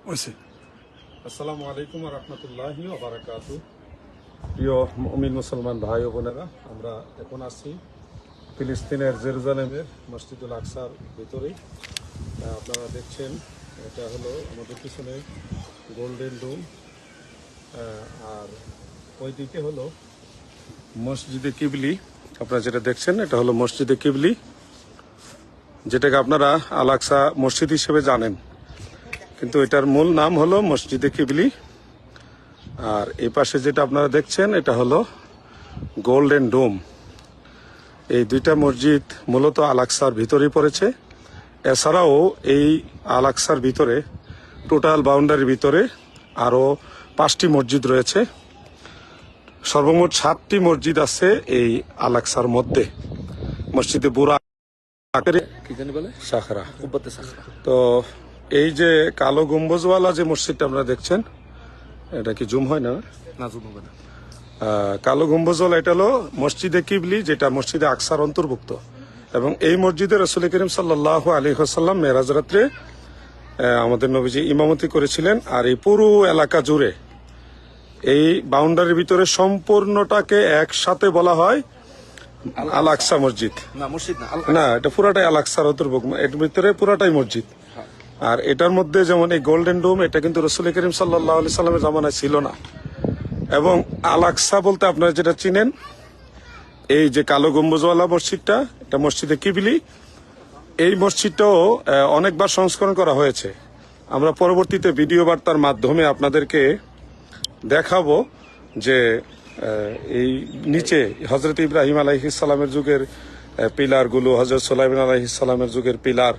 আসসালামু আলাইকুম ওয়া রাহমাতুল্লাহি ওয়া বারাকাতুহু। প্রিয় মুমিন মুসলমান ভাই ও বোনেরা, আমরা এখন আছি ফিলিস্তিনের জেরুজালেমের মসজিদুল আকসার ভিতরে। আপনারা দেখছেন, এটা হলো আমাদের পিছনে গোল্ডেন ডোম, আর ওইদিকে হলো মসজিদে কিবলি। আপনারা যেটা দেখছেন এটা হলো মসজিদে কিবলি, যেটাকে আপনারা আল আকসা মসজিদ হিসেবে জানেন, কিন্তু এটার মূল নাম হলো মসজিদে কিবলি। আর এই পাশে যেটা আপনারা দেখছেন এটা হলো গোল্ডেন ডোম। এই দুইটা মসজিদ মূলত আল আকসার ভিতরেই পড়েছে। এছাড়াও এই আল আকসার ভিতরে টোটাল বাউন্ডারির ভিতরে আরও 5টি মসজিদ রয়েছে। সর্বমোট 7টি মসজিদ আছে এই আল আকসার মধ্যে। মসজিদে বুরা কি জানি বলে সাখরা। সাখরা। তো এই যে কালো গম্বুজওয়ালা যে মসজিদটা আপনারা দেখছেন, এটা কি জুম হয় না? না, জুম হবে না। কালো গম্বুজওয়ালা এটা হলো মসজিদে কিবলি, যেটা মসজিদে আকসার অন্তর্ভুক্ত। এবং এই মসজিদে রাসূল করিম সাল্লাল্লাহু আলাইহি ওয়াসাল্লাম মেরাজ রাত্রে আমাদের নবীজি ইমামতি করেছিলেন। আর এই পুরো এলাকা জুড়ে এই বাউন্ডারির ভিতরে সম্পূর্ণটাকে একসাথে বলা হয় আল আকসা মসজিদ। না, মসজিদ না, না, এটা পুরাটাই আল আকসার অন্তর্ভুক্ত। এর ভিতরে পুরাটাই মসজিদ। আর এটার মধ্যে যেমন এই গোল্ডেন ডোম, এটা কিন্তু রাসূল করিম সাল্লাল্লাহু আলাইহি সাল্লামের জামানায় ছিল না। এবং আল আকসা বলতে আপনারা যেটা চিনেন, এই যে কালো গম্বুজওয়ালা মসজিদটা, এটা মসজিদে কিবলি। এই মসজিদটাও অনেকবার সংস্করণ করা হয়েছে। আমরা পরবর্তীতে ভিডিও বার্তার মাধ্যমে আপনাদেরকে দেখাবো যে এই নিচে হযরত ইব্রাহিম আলাইহিস সালামের যুগের পিলারগুলো, হযরত সুলাইমান আলাইহিস সালামের যুগের পিলার,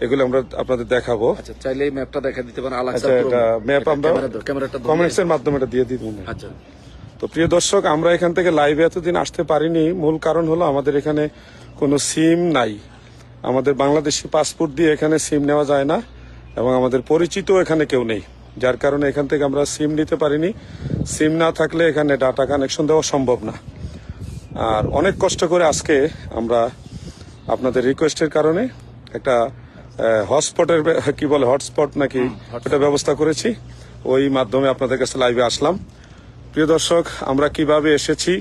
এগুলো আমরা আপনাদের দেখাবো। আচ্ছা, চাইলে এই ম্যাপটা দেখা দিতে পারেন। আল আকসা এটা ম্যাপ আমরা ক্যামেরাটা কমেন্টসের মাধ্যমে এটা দিয়ে দিব। আচ্ছা। তো প্রিয় দর্শক, আমরা এখান থেকে লাইভে এতদিন আসতে পারিনি। মূল কারণ হলো আমাদের এখানে কোনো সিম নাই। আমাদের বাংলাদেশি পাসপোর্ট দিয়ে এখানে সিম নেওয়া যায় না, এবং আমাদের পরিচিত এখানে কেউ নেই, যার কারণে এখান থেকে আমরা সিম নিতে পারিনি। সিম না থাকলে এখানে ডাটা কানেকশন দেওয়া সম্ভব না। আর অনেক কষ্ট করে আজকে আমরা আপনাদের রিকোয়েস্টের কারণে একটা হটস্পটের, কি বলে, হটস্পট নাকি, এটা ব্যবস্থা করেছি। ওই মাধ্যমে আপনাদের কাছে লাইভে আসলাম। প্রিয় দর্শক, আমরা কিভাবে এসেছি,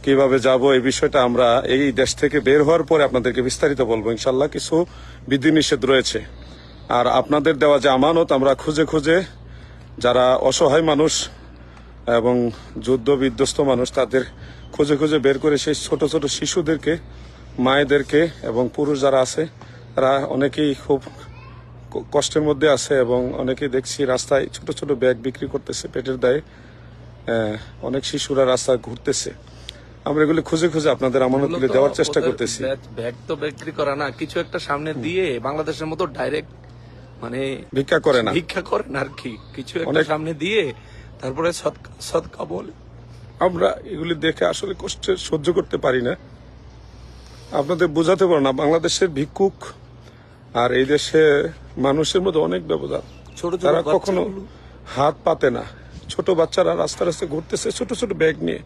কিভাবে যাব, এই বিষয়টা আমরা এই দেশ থেকে বের হওয়ার পরে আপনাদেরকে বিস্তারিত বলবো ইনশাল্লাহ। কিছু বিধিনিষেধ রয়েছে। আর আপনাদের দেওয়া যে আমানত, আমরা খুঁজে খুঁজে যারা অসহায় মানুষ এবং যুদ্ধ বিধ্বস্ত মানুষ, তাদের খুঁজে খুঁজে বের করে সেই ছোট ছোট শিশুদেরকে, মায়েদেরকে এবং পুরুষ যারা আছে, তারা অনেকেই খুব কষ্টের মধ্যে আছে। এবং অনেকেই দেখছি রাস্তায় ছোট ছোট ব্যাগ বিক্রি করতেছে পেটের দায়ে। অনেক শিশুরা রাস্তায় ঘুরতেছে। আমরা এগুলো খুঁজে খুঁজে আপনাদের আমানতগুলি দেওয়ার চেষ্টা করতেছি। ব্যাগ তো বিক্রি করা না, কিছু একটা সামনে দিয়ে বাংলাদেশের মতো ডাইরেক্ট মানে ভিক্ষা করে না আর কি, কিছু একটা সামনে দিয়ে তারপরে সদকা বলে। আমরা এগুলি দেখে আসলে কষ্ট সহ্য করতে পারি না। আপনাদের বোঝাতে পারো না বাংলাদেশের ভিক্ষুক আর এই দেশে মানুষের মধ্যে অনেক ব্যবধান। তারা কখনো হাত পাতে না। ছোট বাচ্চারা রাস্তা রাস্তায় ঘুরতেছে ছোট ছোট ব্যাগ নিয়ে,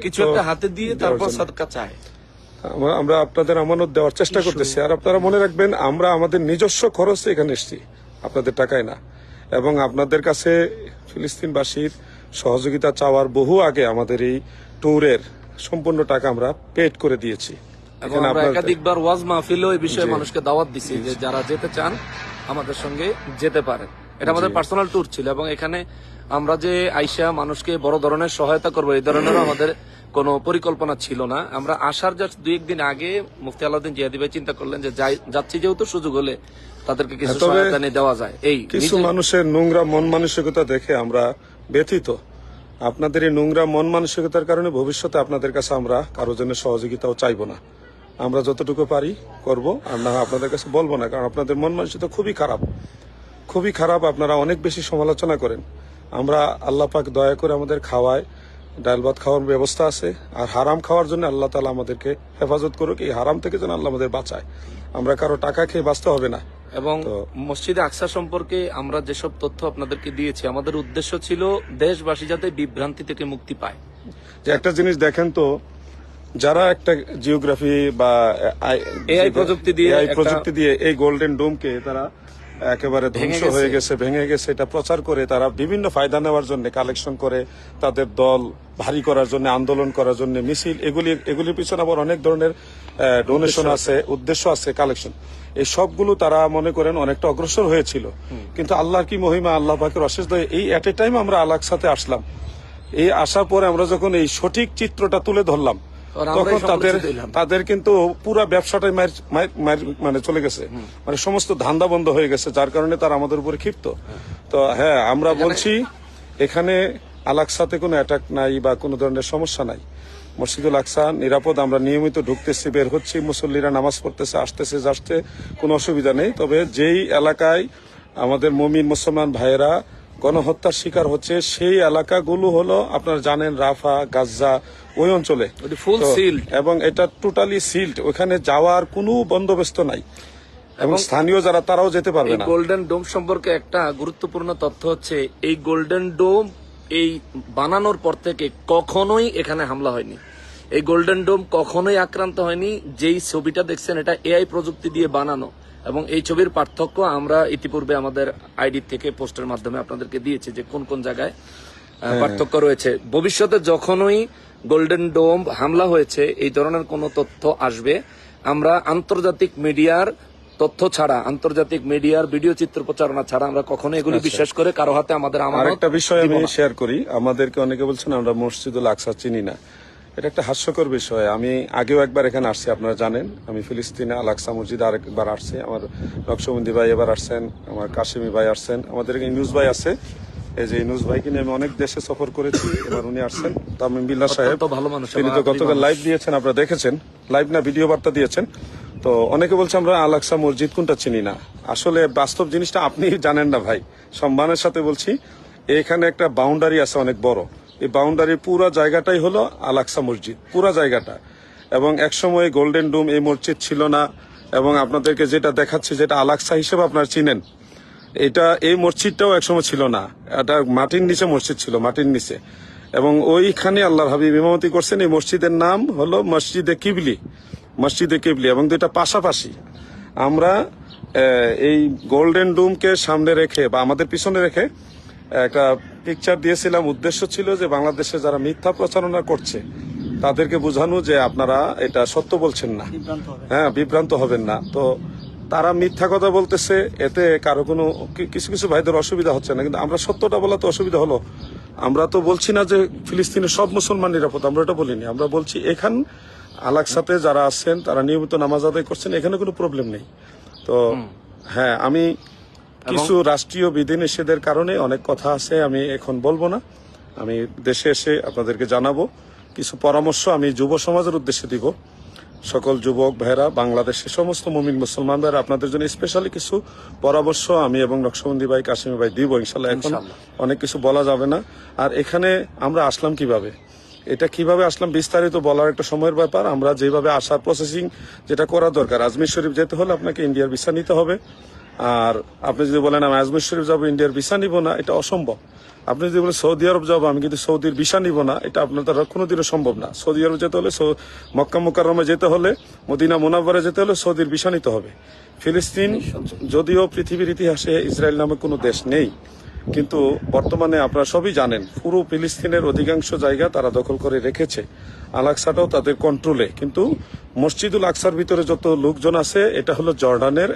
কিছু একটা হাতে দিয়ে তারপর সদকা চায়। আমরা আপনাদের আমানত দেওয়ার চেষ্টা করতেছি। আর আপনারা মনে রাখবেন, আমরা আমাদের নিজস্ব খরচে এখানে এসেছি, আপনাদের টাকায় না। এবং আপনাদের কাছে ফিলিস্তিনবাসীর সহযোগিতা চাওয়ার বহু আগে আমাদের এই ট্যুরের সম্পূর্ণ টাকা আমরা পেড করে দিয়েছি। আমরা একাধিকবার ওয়াজ মাহফিলও এই বিষয়ে মানুষকে দাওয়াত দিছি যে যারা যেতে চান আমাদের সঙ্গে যেতে পারেন। এটা আমাদের পার্সোনাল ট্যুর ছিল, এবং এখানে আমরা যে আইসা মানুষকে বড় ধরনের সহায়তা করবো এই ধরনেরও আমাদের কোনো পরিকল্পনা ছিল না। আমরা আসার জাস্ট 2-1 দিন আগে মুফতি আলাউদ্দিন জিহাদি ভাই চিন্তা করলেন যে যাচ্ছি যেহেতু, সুযোগ হলে তাদেরকে কিছু সহায়তা নিয়ে দেওয়া যায়। এই কিছু মানুষের নোংরা মন মানসিকতা দেখে আমরা ব্যথিত। আপনাদের এই নোংরা মন মানসিকতার কারণে ভবিষ্যতে আপনাদের কাছে আমরা কারো জন্য সহযোগিতাও চাইবো না। আমরা যতটুকু পারি করব, আমরা আপনাদের কাছে বলবো না, কারণ আপনাদের মন মানসিকতা খুবই খারাপ, খুবই খারাপ। আপনারা অনেক বেশি সমালোচনা করেন। আমরা আল্লাহ পাক দয়া করে আমাদের খাওয়ায়, ডাল ভাত খাওয়ার ব্যবস্থা আছে। আর হারাম খাওয়ার জন্য আল্লাহ তাআলা আমাদেরকে হেফাজত করুক। এই হারাম থেকে যেন আল্লাহ আমাদের বাঁচায়। আমরা কারো টাকা খেয়ে বাঁচতে হবে না। এবং মসজিদে আকসা সম্পর্কে আমরা যেসব তথ্য আপনাদেরকে দিয়েছি, আমাদের উদ্দেশ্য ছিল দেশবাসী যাতে বিভ্রান্তি থেকে মুক্তি পায়। যে একটা জিনিস দেখেন তো, যারা একটা জিওগ্রাফি বা এআই প্রযুক্তি দিয়ে এই গোল্ডেন ডোমকে তারা একেবারে ধ্বংস হয়ে গেছে, ভেঙে গেছে, এটা প্রচার করে তারা বিভিন্ন ফায়দা নেওয়ার জন্য কালেকশন করে, তাদের দল ভারী করার জন্য, আন্দোলন করার জন্য, মিছিল, এগুলির পিছনে আবার অনেক ধরনের ডোনেশন আছে, উদ্দেশ্য আছে, কালেকশন। এই সবগুলো তারা মনে করেন অনেকটা অগ্রসর হয়েছিল। কিন্তু আল্লাহর কি মহিমা, আল্লাহ পাকের অশেষ দয়া, এই এট এ টাইম আমরা আলাকসাতে আসলাম। এই আসার পরে আমরা যখন এই সঠিক চিত্রটা তুলে ধরলাম, তখন তাদের কিন্তু পুরা ব্যবসাটাই মানে চলে গেছে, মানে সমস্ত ধান্দা বন্ধ হয়ে গেছে, যার কারণে তারা আমাদের উপরে ক্ষিপ্ত। তো হ্যাঁ, আমরা বলছি এখানে আলাকসাতে কোনো অ্যাটাক নাই বা কোনো ধরনের সমস্যা নাই। মসজিদুল আকসা নিরাপদ, আমরা নিয়মিত ঢুকতেছি, বের হচ্ছি, মুসল্লিরা নামাজ পড়তেছে, আসতেছে, যাচ্ছে, কোনো অসুবিধা নেই। তবে যেই এলাকায় আমাদের মুমিন মুসলমান ভাইয়েরা গণহত্যার শিকার হচ্ছে, সেই এলাকাগুলো হলো আপনারা জানেন রাফা, গাজা, ওই অঞ্চলে ফুল সিল্ড, এবং এটা টোটালি সিল্ড, ওখানে যাওয়ার কোনো বন্দোবস্ত নাই, এবং স্থানীয় যারা তারাও যেতে পারবে না। গোল্ডেন ডোম সম্পর্কে একটা গুরুত্বপূর্ণ তথ্য হচ্ছে, এই গোল্ডেন ডোম এই বানানোর পর থেকে কখনোই এখানে হামলা হয়নি। এই গোল্ডেন ডোম কখনোই আক্রান্ত হয়নি। যেই ছবিটা দেখছেন এটা এআই প্রযুক্তি দিয়ে বানানো, এবং এই ছবির পার্থক্য আমরা ইতিপূর্বে আমাদের আইডি থেকে পোস্টের মাধ্যমে আপনাদেরকে দিয়েছি যে কোন কোন জায়গায় পার্থক্য রয়েছে। ভবিষ্যতে যখনই গোল্ডেন ডোম হামলা হয়েছে এই ধরনের কোন তথ্য আসবে, আমরা আন্তর্জাতিক মিডিয়ার তথ্য ছাড়া, আন্তর্জাতিক মিডিয়ার ভিডিও চিত্র প্রচারণা ছাড়া আমরা কখনো এগুলি বিশ্বাস করে কারো হাতে আমাদের আরেকটা বিষয় আমি শেয়ার করি। আমাদেরকে অনেকে বলছেন আমরা মসজিদুল আকসা চিনি না, এটা একটা হাস্যকর বিষয়। আমি আগেও একবার এখানে আসছি, আপনারা জানেন, আমি ফিলিস্তিনে আল আকসা মসজিদ আরেকবার আসছি। আমার নকশবন্দি ভাই এবার আসছেন, আমার কাশিমি ভাই আসছেন, আমাদের এখানে নিউজ ভাই আছে, এই যে নিউজ ভাইকে নিয়ে আমি অনেক দেশে সফর করেছি, এবার উনি আসছেন। তামিম বিল্লাহ সাহেব, ভালো মানুষ, তিনি তো গতকাল লাইভ দিয়েছেন, আপনারা দেখেছেন, লাইভ না ভিডিও বার্তা দিয়েছেন। তো অনেকে বলছে আমরা আল আকসা মসজিদ কোনটা চিনি না। আসলে বাস্তব জিনিসটা আপনি জানেন না ভাই, সম্মানের সাথে বলছি, এখানে একটা বাউন্ডারি আছে অনেক বড়, এই বাউন্ডারির পুরো জায়গাটাই হলো আল আকসা মসজিদ, পুরো জায়গাটা। এবং একসময় গোল্ডেন ডোম এই মসজিদ ছিল না, এবং আপনাদেরকে যেটা দেখাচ্ছি, যেটা আল আকসা হিসেবে আপনারা চিনেন, এটা এই মসজিদটাও একসময় ছিল না, এটা মাটির নিচে মসজিদ ছিল, মাটির নিচে। এবং ওইখানে আল্লাহর হাবিব ইমামতি করছেন। এই মসজিদের নাম হলো মসজিদে কিবলি, মসজিদে কিবলি, এবং দুইটা পাশাপাশি। আমরা এই গোল্ডেন ডোমকে সামনে রেখে বা আমাদের পিছনে রেখে একটা পিকচার দিয়েছিলাম। উদ্দেশ্য ছিল যে বাংলাদেশে যারা মিথ্যা প্রচারণা করছে তাদেরকে বোঝানো যে আপনারা এটা সত্য বলছেন না, হ্যাঁ, বিভ্রান্ত হবেন না। তো তারা মিথ্যা কথা বলতেছে, এতে কারো কোনো কিছু কিছু ভাইদের অসুবিধা হচ্ছে না, কিন্তু আমরা সত্যটা বলা তো অসুবিধা হলো। আমরা তো বলছি না যে ফিলিস্তিনের সব মুসলমান নিরাপদ, আমরা এটা বলিনি। আমরা বলছি এখান আলাকসাতে যারা আছেন তারা নিয়মিত নামাজ আদায় করছেন, এখানে কোনো প্রবলেম নেই। তো হ্যাঁ, আমি কিছু রাষ্ট্রীয় বিধিনিষেধের কারণে অনেক কথা আছে, আমি এখন বলবো না। আমি দেশে এসে আপনাদেরকে জানাবো। কিছু পরামর্শ আমি যুব সমাজের উদ্দেশ্যে দিব। সকল যুবক ভাইরা, বাংলাদেশের সমস্ত মুমিন মুসলমান ভাইরা, আপনাদের জন্য স্পেশালি কিছু পরামর্শ আমি এবং নকশবন্দি ভাই, কাশিমি ভাই দিব ইনশাল্লাহ। এখন অনেক কিছু বলা যাবে না। আর এখানে আমরা আসলাম কিভাবে, এটা কিভাবে আসলাম বিস্তারিত বলার একটা সময়ের ব্যাপার। আমরা যেভাবে আসার প্রসেসিং যেটা করা দরকার, আজমির শরীফ যেতে হলে আপনাকে ইন্ডিয়ার ভিসা নিতে হবে। আর আপনি যদি বলেন আমি আজমির শরীফ যাবো, ইন্ডিয়ার ভিসা নিব না, এটা অসম্ভব। আপনি যদি বলেন সৌদি আরব যাবো, আমি কিন্তু সৌদির ভিসা নিব না, এটা আপনার দ্বারা কোনোদিনও সম্ভব না। সৌদি আরব যেতে হলে, মক্কা মুকাররমে যেতে হলে, মদিনা মুনাওয়ারা যেতে হলে সৌদির ভিসা নিতে হবে। ফিলিস্তিন যদিও পৃথিবীর ইতিহাসে ইসরায়েল নামে কোনো দেশ নেই, কিন্তু বর্তমানে আপনারা সবই জানেন পুরো ফিলিস্তিনের অধিকাংশ জায়গা তারা দখল করে রেখেছে। আল আকসাটাও তাদের কন্ট্রোলে, কিন্তু মসজিদুল আকসার ভিতরে যত লোকজন আছে এটা হলো জর্ডানের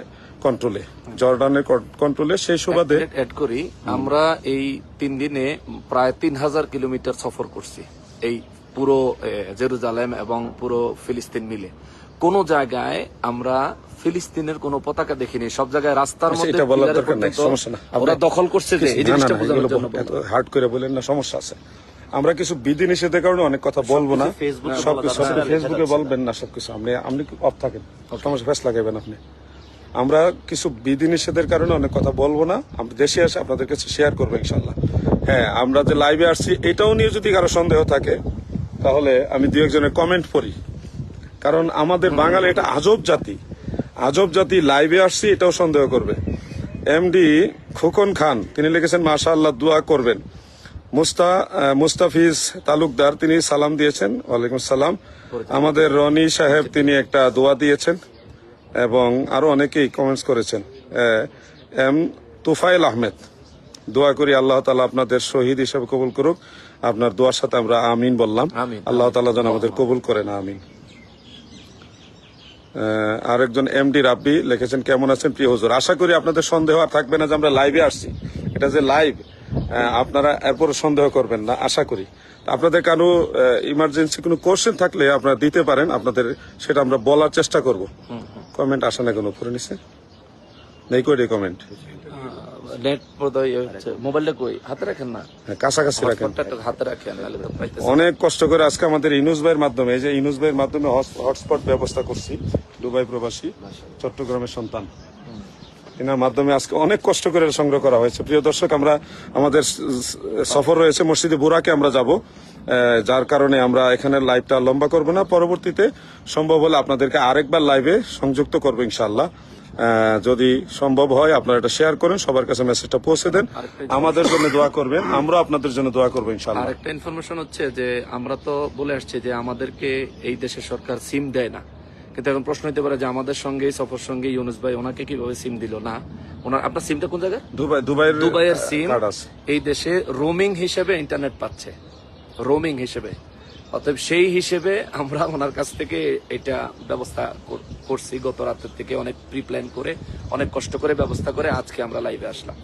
কন্ট্রোলে। সেই সুবাদে অ্যাড করি, আমরা এই 3 দিনে প্রায় 3000 কিলোমিটার সফর করছি, এই পুরো জেরুজালেম এবং পুরো ফিলিস্তিন মিলে। কোন জায়গায় আমরা ফিলিস্তিনের কোনো পতাকা দেখিনি, সব জায়গায় রাস্তার মধ্যে ওরা দখল করছে। যে এই জিনিসটা বোঝানোর জন্য হার্ড করে বলেন না, সমস্যা আছে। আমরা কিছু বিধি নিষেধের কারণে অনেক কথা বলবো না, সবকিছু ফেসবুকে বলবেন না, সবকিছু আপনি অফ থাকেন, সমস্যা ফেস লাগাবেন আপনি। আমরা কিছু বিধি নিষেধের কারণে অনেক কথা বলবো না, আমরা দেশে আসে আপনাদের কাছে শেয়ার করবো ইনশাল্লাহ। হ্যাঁ, আমরা যে লাইভে আসছি এটাও নিয়ে যদি কারো সন্দেহ থাকে তাহলে আমি 2-1 কমেন্ট পড়ি, কারণ আমাদের বাঙালি এটা আজব জাতি লাইভে আসছি এটাও সন্দেহ করবে। এমডি খোকন খান তিনি লিখেছেন মাশাআল্লাহ, দোয়া করবেন। মুস্তাফিজ তালুকদার তিনি সালাম দিয়েছেন, ওয়ালাইকুম সালাম। আমাদের রনি সাহেব তিনি একটা দোয়া দিয়েছেন, এবং আরো অনেকেই কমেন্টস করেছেন। এম তুফাইল আহমেদ। দোয়া করি আল্লাহ তাআলা আপনাদের শহীদ হিসেবে কবুল করুক। আপনার দোয়ার সাথে আমরা আমিন বললাম। আমিন। আল্লাহ তাআলা যেন আমাদের কবুল করেন, আমিন। আরেকজন এমডি রাব্বি লিখেছেন, কেমন আছেন প্রিয় হুজুর? আশা করি আপনাদের সন্দেহ আর থাকবে না যে আমরা লাইভে আসছি। এটা যে লাইভ, আপনারা এরপর সন্দেহ করবেন না, আশা করি। আপনাদের কারো ইমার্জেন্সি কোনো কোশ্চেন থাকলে আপনারা দিতে পারেন, আপনাদের সেটা আমরা বলার চেষ্টা করব। কমেন্ট আসে না কোনো উপরে নিচে নেই করে কমেন্ট, নেট বোধহয় হচ্ছে, মোবাইলটা কই হাতে রাখেন না, কাছাকাছি রাখেন। ফোনটা একটু হাতে রাখেন, নাহলে তো পাইতেছি না। অনেক কষ্ট করে আজকে আমাদের ইনুস ভাইয়ের মাধ্যমে, এই যে ইনুস ভাইয়ের মাধ্যমে হটস্পট ব্যবস্থা করছি। দুবাই প্রবাসী, চট্টগ্রামের সন্তান, এনার মাধ্যমে আজকে অনেক কষ্ট করে সংগ্রহ করা হয়েছে। প্রিয় দর্শক, আমরা আমাদের সফর রয়েছে মসজিদে বুরাকে আমরা যাব, যার কারণে আমরা এখানে লাইভটা লম্বা করব না। পরবর্তীতে সম্ভব হলে আপনাদেরকে আরেকবার লাইভে সংযুক্ত করবো ইনশাআল্লাহ। যদি সম্ভব হয় আপনারা এটা শেয়ার করেন, সবার কাছে মেসেজটা পৌঁছে দেন, আমাদের জন্য দোয়া করবেন, আমরা আপনাদের জন্য দোয়া করবো ইনশাআল্লাহ। আরেকটা ইনফরমেশন হচ্ছে যে আমরা তো বলে আসছি যে আমাদেরকে এই দেশের সরকার সিম দেয় না, কিন্তু এখন প্রশ্ন হতে পারে যে আমাদের সঙ্গে সফর সঙ্গে ইউনুস ভাই ওনাকে কিভাবে সিম দিল না। ওনার আপনার সিমটা কোন জায়গায়? দুবাইয়ের সিম কার্ড আছে। এই দেশে রোমিং হিসেবে ইন্টারনেট পাচ্ছে, রোমিং হিসেবে। অতএব সেই হিসেবে আমরা ওনার কাছ থেকে এটা ব্যবস্থা করছি গত রাতের থেকে, অনেক প্রি প্ল্যান করে, অনেক কষ্ট করে ব্যবস্থা করে আজকে আমরা লাইভে আসলাম।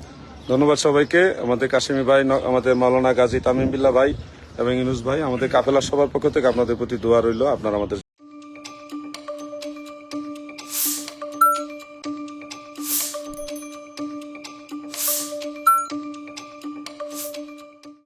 ধন্যবাদ সবাইকে। আমাদের কাশিমি ভাই, আমাদের মাওলানা গাজী তামিম বিল্লাহ ভাই এবং ইউনুস ভাই, আমাদের কাফেলা সবার পক্ষ থেকে আপনাদের প্রতি দোয়া রইল। আপনারা আমাদের